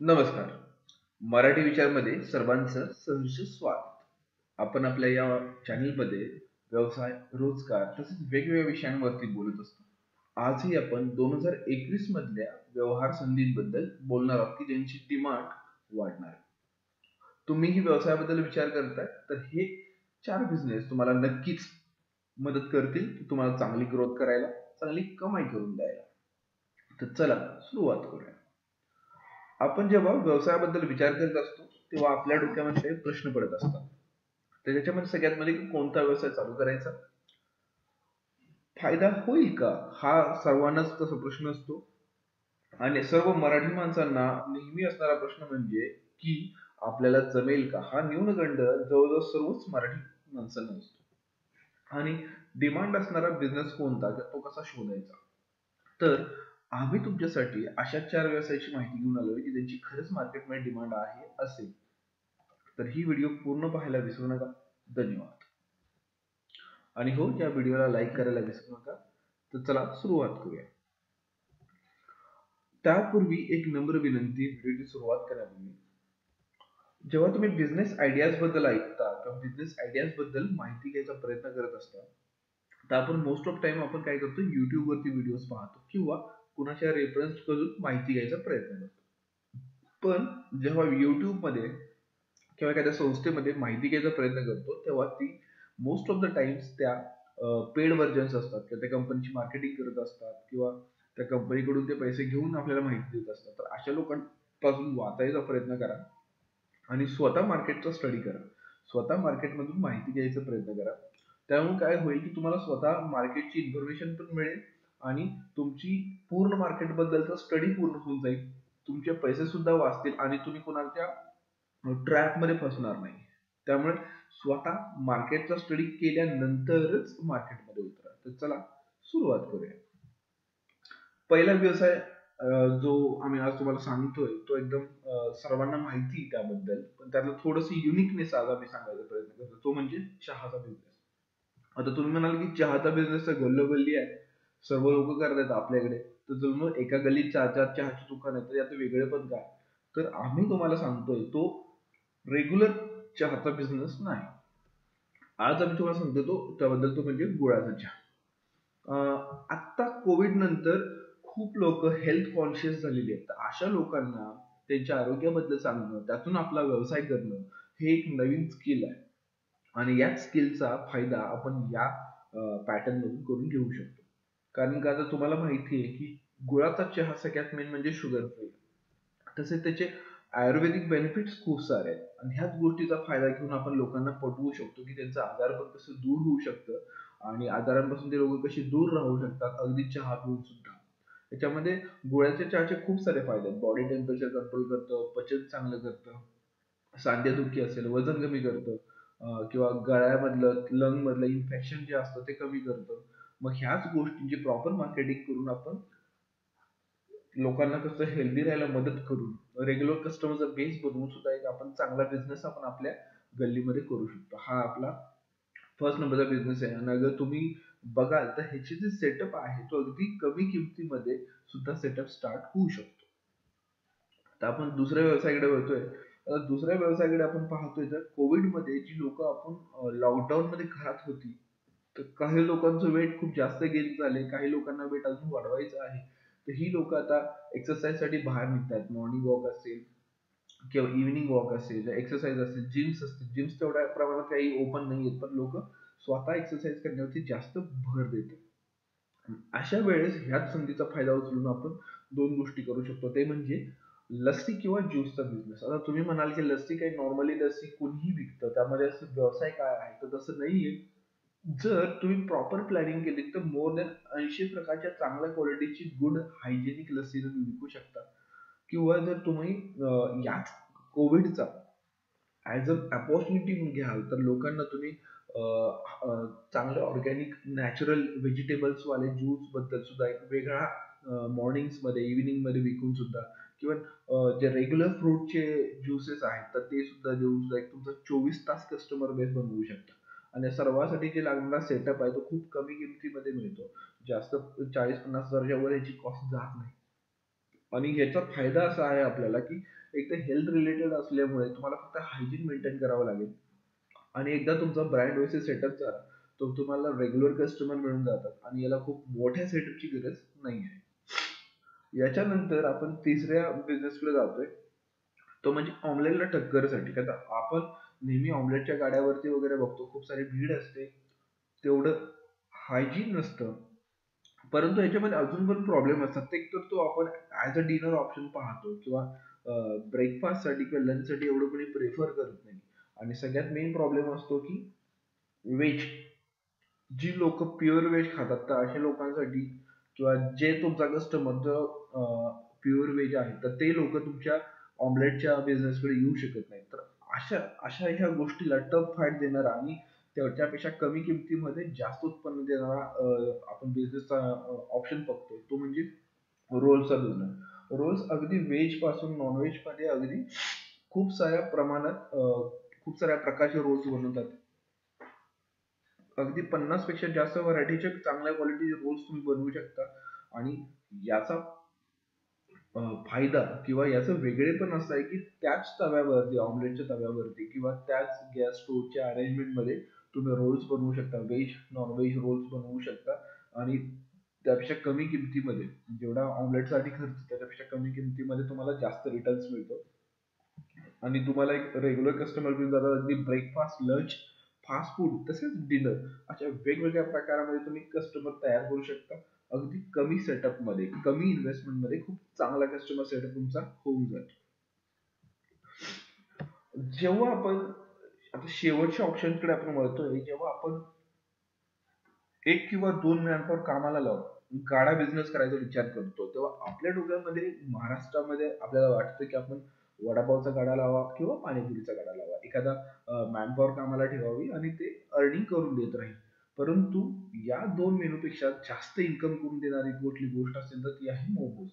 नमस्कार. मराठी विचारमध्ये सर्वांचं सहर्ष स्वागत. आपण आपल्या या चॅनलमध्ये व्यवसाय, रोजगार तसेच वेगवेगळ्या विषयांवरती बोलत असतो. आजही आपण 2021 मधल्या व्यवहार संधींबद्दल बोलणार आहोत की ज्यांची डिमांड वाढणार आहे. तुम्हीही व्यवसायाबद्दल विचार करताय तर हे 4 बिझनेस तुम्हाला नक्कीच मदत करतील की तुम्हाला चांगली ग्रोथ करायला, चांगली कमाई करून द्यायला. तर चला सुरुवात करूया. आपण जेव्हा व्यवसायाबद्दल विचार करत असतो तेव्हा आपल्या डोक्यामध्ये काही प्रश्न पडत असतात. तर त्याच्यामध्ये सगळ्यात मध्ये कोणता व्यवसाय चालू करायचा, फायदा होईल का, हा सर्वांनाच तसा प्रश्न असतो. आणि सर्व मराठी माणसांना नेहमी असणारा प्रश्न म्हणजे की आपल्याला जमेल का, हा न्यूनगंड जवळजवळ सर्वच मराठी माणसांना असतो. आणि डिमांड असणारा बिझनेस कोणता, तो कसा शोधायचा. तर आम्ही तुमच्यासाठी अशा 4 व्यवसायाची माहिती घेऊन आलोय की ज्यांची खरंच मार्केटमध्ये डिमांड आहे असेल. तर ही व्हिडिओ पूर्ण पाहायला विसरू नका. धन्यवाद. आणि हो, या व्हिडिओला लाईक करायला विसरू नका. तर चला सुरुवात करूया. त्यापूर्वी एक नम्र विनंती, व्हिडिओची सुरुवात करण्यापूर्वी जेव्हा तुम्ही बिझनेस आयडियाज बद्दल ऐकता किंवा बिझनेस आयडियाज बद्दल माहिती घ्यायचा प्रयत्न करत असता, तर आपण मोस्ट ऑफ टाइम आपण काय करतो, युट्यूब वरती व्हिडिओज पाहतो किंवा कुणाच्या रेफरन्स करून माहिती घ्यायचा प्रयत्न करतो. पण जेव्हा युट्यूब मध्ये किंवा एखाद्या संस्थेमध्ये माहिती घ्यायचा प्रयत्न करतो तेव्हा ती मोस्ट ऑफ द टाइम्स त्या पेड व्हर्जन्स असतात किंवा त्या कंपनीची मार्केटिंग करत असतात किंवा त्या कंपनीकडून ते पैसे घेऊन आपल्याला माहिती देत असतात. तर अशा लोकांपासून वाचायचा प्रयत्न करा आणि स्वतः मार्केटचा स्टडी करा. स्वतः मार्केटमधून माहिती घ्यायचा प्रयत्न करा. त्यामुळे काय होईल की तुम्हाला स्वतः मार्केटची इन्फॉर्मेशन पण मिळेल आणि तुमची पूर्ण मार्केट बद्दलचा स्टडी पूर्ण होऊन जाईल. तुमचे पैसे सुद्धा वाचतील आणि तुम्ही कोणाच्या ट्रॅप मध्ये फसणार नाही. त्यामुळे स्वतः मार्केटचा स्टडी केल्यानंतरच मार्केटमध्ये उतरा. तर चला सुरुवात करूया. पहिला व्यवसाय जो आम्ही आज तुम्हाला सांगतोय तो एकदम सर्वांना माहिती त्याबद्दल, पण त्यातलं थोडस युनिकनेस आज आम्ही सांगायचा प्रयत्न करतो, तो म्हणजे चहाचा बिझनेस. आता तुम्ही म्हणाल की चहाचा बिझनेस तर गल्लोगल्ली आहे, सर्व लोक करतात आपल्याकडे, तर जणू एका गल्लीत 4-4 चहाची दुकान आहे, तर यात वेगळे पण काय. तर आम्ही तुम्हाला सांगतोय तो रेग्युलर चहाचा बिझनेस नाही. आज आम्ही तुम्हाला सांगतो त्याबद्दल, तो म्हणजे गुळाचा चहा. आता कोविड नंतर खूप लोक हेल्थ कॉन्शियस झालेली आहेत. तर अशा लोकांना त्यांच्या आरोग्याबद्दल सांगणं, त्यातून आपला व्यवसाय करणं, हे एक नवीन स्किल आहे. आणि याच स्किलचा फायदा आपण या पॅटर्न मधून करून घेऊ शकतो. कारण का आता तुम्हाला माहिती आहे की गुळाचा चहा सगळ्यात मेन म्हणजे शुगर फ्री. तसे त्याचे आयुर्वेदिक बेनिफिट्स खूप सारे आहेत आणि ह्याच गोष्टीचा फायदा घेऊन आपण लोकांना पटवू शकतो की त्यांचं आजारपण कसं दूर होऊ शकतं आणि आजारांपासून ते लोक कशी दूर राहू शकतात, अगदी चहा पिऊन सुद्धा. त्याच्यामध्ये गुळाच्या चहाचे खूप सारे फायदे आहेत. बॉडी टेम्परेचर कंट्रोल करतं, पचन चांगलं करतं, सांधेदुखी असेल वजन कमी करतं, किंवा गळ्यामधलं लंग मधलं इन्फेक्शन जे असतं ते कमी करतं. मग ह्याच गोष्टींची प्रॉपर मार्केटिंग करून आपण लोकांना कसं हेल्दी राहायला मदत करून रेग्युलर कस्टमरचा बेस बनवून सुद्धा एक आपण चांगला बिझनेस आपण आपल्या गल्लीमध्ये करू शकतो. हा आपला फर्स्ट नंबरचा बिझनेस आहे. आणि अगर तुम्ही बघाल तर ह्याचे जे सेटअप आहे तो अगदी कमी किमतीमध्ये सुद्धा सेटअप स्टार्ट होऊ शकतो. तर आपण दुसऱ्या व्यवसायाकडे वळतोय. दुसऱ्या व्यवसायाकडे आपण पाहतोय तर कोविड मध्ये जी लोक आपण लॉकडाऊन मध्ये घरात होती, तर काही लोकांचं वेट खूप जास्त गेन झाले, काही लोकांना वेट अजून वाढवायचं आहे. तर ही लोक आता एक्सरसाइज साठी बाहेर निघतात. मॉर्निंग वॉक असेल किंवा इव्हिनिंग वॉक असेल, एक्सरसाइज असेल, जिम्स असतील. जिम्स तेवढ्या प्रमाणात काही ओपन नाही आहेत, पण लोक स्वतः एक्सरसाइज करण्यावरती जास्त भर देतात. अशा वेळेस ह्याच संधीचा फायदा उचलून आपण दोन गोष्टी करू शकतो. ते म्हणजे लस्सी किंवा ज्यूसचा बिझनेस. आता तुम्ही म्हणाल की लस्सी काही नॉर्मली लस्सी कोणीही विकतं, त्यामध्ये असं व्यवसाय काय आहे, तर तसं नाहीये. जर तुम्ही प्रॉपर प्लॅनिंग केली तर मोर दॅन 80 प्रकारच्या चांगल्या क्वालिटीची गुड हायजेनिक लस्सी तुम्ही विकू शकता. किंवा जर तुम्ही याच कोविडचा ऍज अ अपॉर्च्युनिटी घ्याल तर लोकांना तुम्ही चांगले ऑर्गॅनिक नॅचरल व्हेजिटेबल्स वाले ज्यूस बद्दल सुद्धा एक वेगळा मॉर्निंग्स मध्ये इव्हिनिंग मध्ये विकून सुद्धा, किंवा जे रेग्युलर फ्रूटचे ज्युसेस आहेत तर ते सुद्धा देऊन सुद्धा एक तुमचा 24 तास कस्टमर बेस बनवू शकता. आणि सर्वांसाठी जे लागणारा सेटअप आहे तो खूप कमी किमतीमध्ये मिळतो. जास्त 40-50 हजारच्या वर याची कॉस्ट जात नाही. आणि ह्याचा फायदा असा आहे आपल्याला की एकदा हेल्थ रिलेटेड असल्यामुळे तुम्हाला फक्त हायजीन मेंटेन करावं लागेल. आणि एकदा तुमचा ब्रँड व्यवस्थित सेटअप झाला तर तुम्हाला रेग्युलर कस्टमर मिळून जातात आणि याला खूप मोठ्या सेटअपची गरज नाही आहे. याच्यानंतर आपण तिसऱ्या बिझनेसकडे जातोय, तो म्हणजे ऑमलेटला टक्करसाठी. कारण आपण नेहमी ऑमलेटच्या गाड्यावरती वगैरे बघतो, खूप सारी भीड असते, तेवढं हायजीन नसतं. परंतु ह्याच्यामध्ये अजून पण प्रॉब्लेम असतात. एक तर तो आपण ॲज अ डिनर ऑप्शन पाहतो किंवा ब्रेकफास्टसाठी किंवा लंचसाठी एवढं कोणी प्रिफर करत नाही. आणि सगळ्यात मेन प्रॉब्लेम असतो की व्हेज, जी लोक प्युअर व्हेज खातात, तर अशा लोकांसाठी किंवा जे तुमचा कस्टमर जो प्युअर व्हेज आहे, तर ते लोक तुमच्या ऑमलेटच्या बिझनेसकडे येऊ शकत नाही. तर अशा अशा ह्या गोष्टीला टफ फाईट देणारा आणि त्याच्यापेक्षा कमी किमतीमध्ये जास्त उत्पन्न देणारा आपण बिझनेसचा ऑप्शन बघतोय, तो म्हणजे रोलचा बिझनेस. रोल्स अगदी व्हेज पासून नॉनव्हेज मध्ये अगदी खूप साऱ्या प्रमाणात खूप साऱ्या प्रकारचे रोल्स बनवतात. अगदी 50 पेक्षा जास्त व्हरायटीचे चांगल्या क्वालिटीचे रोल्स तुम्ही बनवू शकता. आणि याचा फायदा किंवा याचं वेगळेपण असं आहे की त्याच तव्यावरती, ऑमलेटच्या तव्यावरती किंवा त्याच गॅस स्टोव्हच्या अरेंजमेंटमध्ये तुम्ही रोल्स बनवू शकता, व्हेज नॉन व्हेज रोल्स बनवू शकता. आणि त्यापेक्षा कमी किमतीमध्ये, जेवढा ऑमलेटसाठी खर्च त्याच्यापेक्षा कमी किमतीमध्ये तुम्हाला जास्त रिटर्न्स मिळतो. आणि तुम्हाला एक रेग्युलर कस्टमर घेऊन जातात. अगदी ब्रेकफास्ट, लंच, फास्ट फूड तसेच डिनर अशा वेगवेगळ्या प्रकारामध्ये तुम्ही कस्टमर तयार करू शकता. अगदी कमी सेटअप मध्ये, कमी इन्व्हेस्टमेंट मध्ये खूप चांगला कस्टमर सेटअप तुमचा होऊन जातो. जेव्हा आपण आता शेवटच्या ऑप्शनकडे आपण वळतोय, जेव्हा आपण एक किंवा दोन मॅनपॉवर कामाला लावून गाडा बिझनेस करायचा विचार करतो, तेव्हा आपल्या डोक्यामध्ये महाराष्ट्रामध्ये आपल्याला वाटतं की आपण वडापावचा गाडा लावा किंवा पाणीपुरीचा गाडा लावा, एखादा मॅनपॉवर कामाला ठेवावी आणि ते अर्निंग करून देत राहील. परंतु या दोन मेनूपेक्षा जास्त इन्कम करून देणारी कुठली गोष्ट असेल तर ती आहे मोमोज.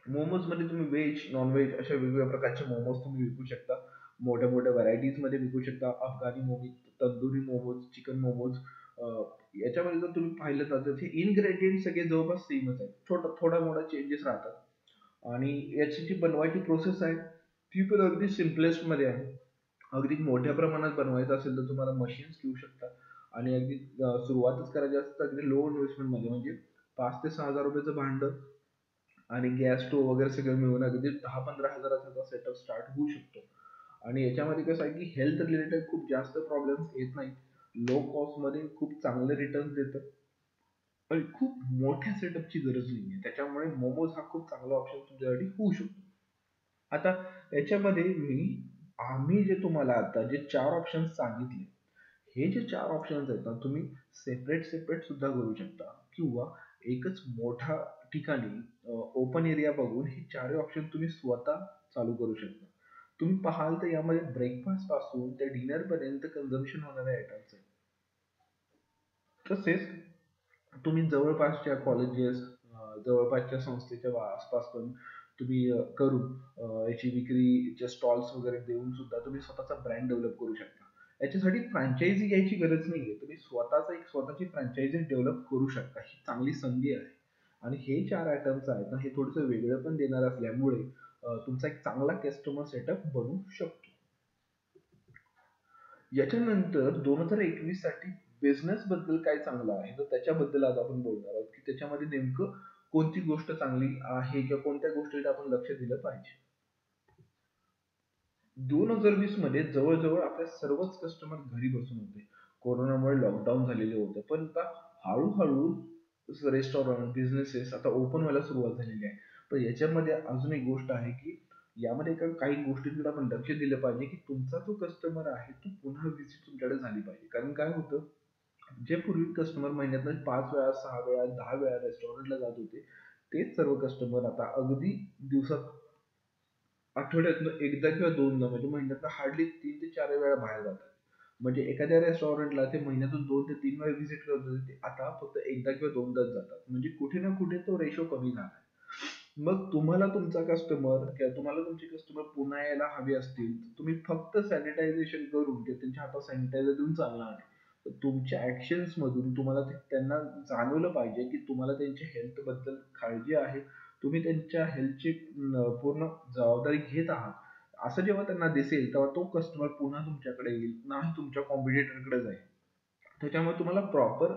मोमोज मध्ये तुम्ही व्हेज नॉन व्हेज अशा वेगवेगळ्या प्रकारचे मोमोज तुम्ही विकू शकता. मोठ्या मोठ्या व्हरायटीज मध्ये विकू शकता. अफगाणी मोमोज, तंदुरी मोमोज, चिकन मोमोज. याच्यामध्ये जर तुम्ही पाहिलं तर ते इनग्रेडियंट सगळे जवळपास सेमच आहेत, थोडा मोठा चेंजेस राहतात. आणि याची जी बनवायची प्रोसेस आहे ती पण अगदी सिम्पलेस्ट मध्ये आहे. अगदी मोठ्या प्रमाणात बनवायचं असेल तर तुम्हाला मशीन्स घेऊ शकता. आणि अगदी सुरुवातच करायची असेल तर अगदी लो इन्व्हेस्टमेंट मध्ये, म्हणजे 5 ते 6 हजार रुपयाचं भांड आणि गॅस स्टोव्ह वगैरे सगळं मिळून अगदी 10-15 हजाराचा सेटअप स्टार्ट होऊ शकतो. आणि याच्यामध्ये कसं आहे की हेल्थ रिलेटेड खूप जास्त प्रॉब्लेम्स येत नाहीत. लो कॉस्ट मध्ये खूप चांगले रिटर्न देतं आणि खूप मोठ्या सेटअपची गरज नाहीये. त्याच्यामुळे मोमोज हा खूप चांगला ऑप्शन तुमच्यासाठी होऊ शकतो. आता याच्यामध्ये आम्ही जे तुम्हाला आता जे 4 ऑप्शन्स सांगितले, हे जे 4 ऑप्शन्स आहेत ना, तुम्ही सेपरेट सेपरेट सुद्धा करू शकता किंवा एकच मोठा ठिकाणी ओपन एरिया बघून हे 4 ऑप्शन तुम्ही स्वतः चालू करू शकता. तुम्ही पाहाल तर यामध्ये ब्रेकफास्ट पासून ते डिनर पर्यंत कन्झम्पशन होणारे आयटम्स आहेत. तसेच तुम्ही जवळपासच्या कॉलेजेस, जवळपासच्या संस्थेच्या आसपास पण तुम्ही करून याची विक्रीचे स्टॉल्स वगैरे देऊन सुद्धा तुम्ही स्वतःचा ब्रँड डेव्हलप करू शकता. याच्यासाठी फ्रँचायझी घ्यायची गरज नाहीये, तुम्ही स्वतःचा एक स्वतःची फ्रँचायझी डेव्हलप करू शकता. ही चांगली संधी आहे. आणि हे 4 आयटम्स आहेत ना, हे थोडंसं वेगळं पण देणार असल्यामुळे तुमचा एक चांगला कस्टमर सेटअप बनू शकतो. याच्यानंतर 2021 साठी बिझनेस बद्दल काय चांगलं आहे, तर त्याच्याबद्दल आज आपण बोलणार आहोत की त्याच्यामध्ये नेमकं कोणती गोष्ट चांगली आहे किंवा कोणत्या गोष्टीला आपण लक्ष दिलं पाहिजे. 2020 मध्ये जवळजवळ आपल्या सर्वच कस्टमर घरी बसून होते. कोरोनामुळे लॉकडाऊन झालेले होते, पण आता हळूहळू रेस्टॉरंट बिझनेसेस आता ओपन व्हायला सुरुवात झालेली आहे. पण याच्यामध्ये अजून एक गोष्ट आहे की यामध्ये काही गोष्टींकडे आपण लक्ष दिलं पाहिजे की तुमचा जो कस्टमर आहे तो पुन्हा विजिट तुमच्याकडे झाली पाहिजे. कारण काय होतं, जे पूर्वी कस्टमर महिन्यातनं 5 वेळा, 6 वेळा, 10 वेळा रेस्टॉरंटला जात होते, तेच सर्व कस्टमर आता अगदी दिवसात, आठवड्यातनं एकदा किंवा दोनदा, म्हणजे महिन्यातनं हार्डली 3 ते 4 वेळा बाहेर जातात. म्हणजे एखाद्या रेस्टॉरंटला ते महिन्यातून 2 ते 3 वेळा व्हिजिट करत होते, ते आता फक्त एकदा किंवा दोनदाच जातात. म्हणजे कुठे ना कुठे तो रेशो कमी झाला. मग तुम्हाला तुमचा कस्टमर किंवा तुम्हाला तुमचे कस्टमर पुन्हा यायला हवे असतील, तर तुम्ही फक्त सॅनिटायझेशन करून किंवा त्यांच्या हातात सॅनिटायझर देऊन चालणार नाही. तर तुमच्या ऍक्शन्स मधून तुम्हाला त्यांना जाणवलं पाहिजे की तुम्हाला त्यांच्या हेल्थ बद्दल काळजी आहे. तुम्ही त्यांच्या हेल्थची पूर्ण जबाबदारी घेत आहात असं जेव्हा त्यांना दिसेल तेव्हा तो कस्टमर पुन्हा तुमच्याकडे येईल, नाही तुमच्या कॉम्पिटिटरकडे जाईल. त्याच्यामुळे तुम्हाला प्रॉपर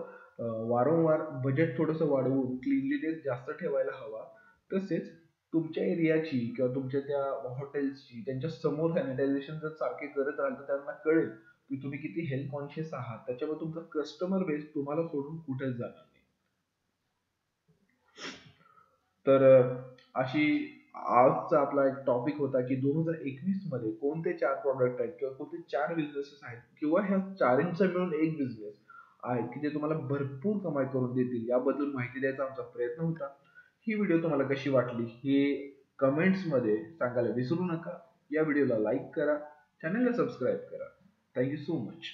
वारंवार बजेट थोडंसं वाढवून क्लिनलीनेस जास्त ठेवायला हवा. तसेच तुमच्या एरियाची किंवा तुमच्या त्या हॉटेल्सची त्यांच्या समोर सॅनिटायझेशन जर सारखे करत राहाल तर त्यांना कळेल की तुम्ही किती हेल्थ कॉन्शियस आहात. त्याच्यामुळे तुमचा कस्टमर बेस तुम्हाला सोडून कुठेच जाणार नाही. तर अशी आजचा आपला एक टॉपिक होता की 2021 मध्ये कोणते 4 प्रॉडक्ट आहेत किंवा कोणते 4 बिझनेसेस आहेत किंवा ह्या चारंचा मिळून एक बिझनेस आहे की जे तुम्हाला भरपूर कमाई करून देतील याबद्दल माहिती द्यायचा आमचा प्रयत्न होता. ही व्हिडिओ तुम्हाला कशी वाटली हे कमेंट्स मध्ये सांगायला विसरू नका. या व्हिडिओला लाईक करा, चॅनलला सबस्क्राईब करा. Thank you so much.